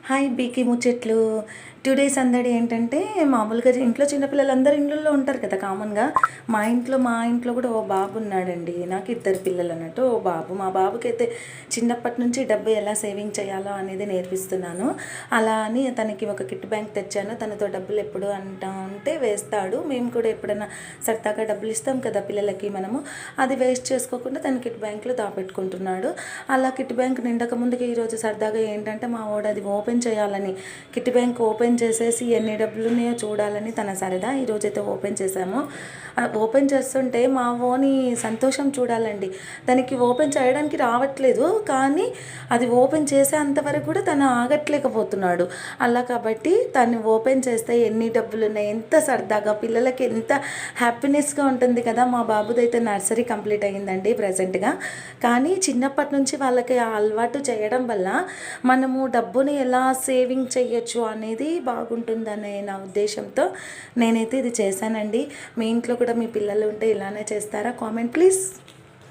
Hi బీకి ముచ్చట్లు. Today's సందడి ఏంటంటే మామూలుగా ఇంట్లో చిన్నపిల్లలందరూ ఇళ్ళల్లో ఉంటారు కదా కామన్గా. మా ఇంట్లో కూడా ఓ బాబు ఉన్నాడండి. నాకు ఇద్దరు పిల్లలు అన్నట్టు. ఓ బాబు, మా బాబుకైతే చిన్నప్పటి నుంచి డబ్బు ఎలా సేవింగ్ చేయాలో అనేది నేర్పిస్తున్నాను. అలా అని తనకి ఒక కిట్ బ్యాంక్ తెచ్చాను. తనతో డబ్బులు ఎప్పుడు అంటా ఉంటే వేస్తాడు. మేము కూడా ఎప్పుడైనా సరదాగా డబ్బులు ఇస్తాం కదా పిల్లలకి మనము, అది వేస్ట్ చేసుకోకుండా తన కిట్ బ్యాంక్లో దాపెట్టుకుంటున్నాడు. అలా కిట్ బ్యాంక్ నిండక ముందుకి ఈరోజు సరదాగా ఏంటంటే మా వాడు అది ఓపెన్ చేయాలని, కిట్ బ్యాంక్ ఓపెన్ చేసేసి ఎన్ని డబ్బులు ఉన్నాయో చూడాలని తన సరదా. ఈరోజైతే ఓపెన్ చేసాము. ఓపెన్ చేస్తుంటే మా ఓని సంతోషం చూడాలండి. తనకి ఓపెన్ చేయడానికి రావట్లేదు, కానీ అది ఓపెన్ చేసే అంతవరకు కూడా తను ఆగట్లేకపోతున్నాడు. అలా కాబట్టి తను ఓపెన్ చేస్తే ఎన్ని డబ్బులు ఉన్నాయి, ఎంత సరదాగా పిల్లలకి ఎంత హ్యాపీనెస్గా ఉంటుంది కదా. మా బాబుదైతే నర్సరీ కంప్లీట్ అయ్యిందండి ప్రజెంట్గా. కానీ చిన్నప్పటి నుంచి వాళ్ళకి ఆ అలవాటు చేయడం వల్ల మనము డబ్బుని ఎలా సేవింగ్ చేయొచ్చు అనేది బాగుంటుందనే నా ఉద్దేశంతో నేనైతే ఇది చేశానండి. మీ ఇంట్లో కూడా మీ పిల్లలు ఉంటే ఇలానే చేస్తారా? Comment please.